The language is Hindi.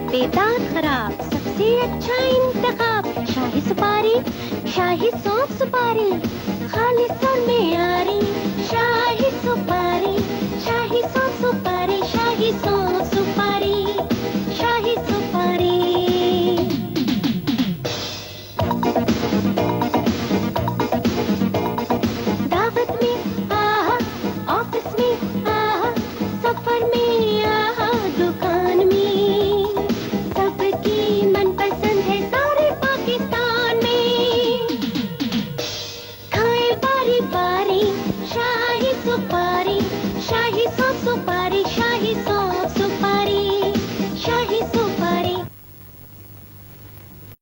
बेदांत खराब, सबसे अच्छा इंतखाब। शाही सुपारी, शाही सौंफ सुपारी, खालिस और मेयारी। शाही सुपारी, शाही सौंफ सुपारी, शाही सौंफ सुपारी।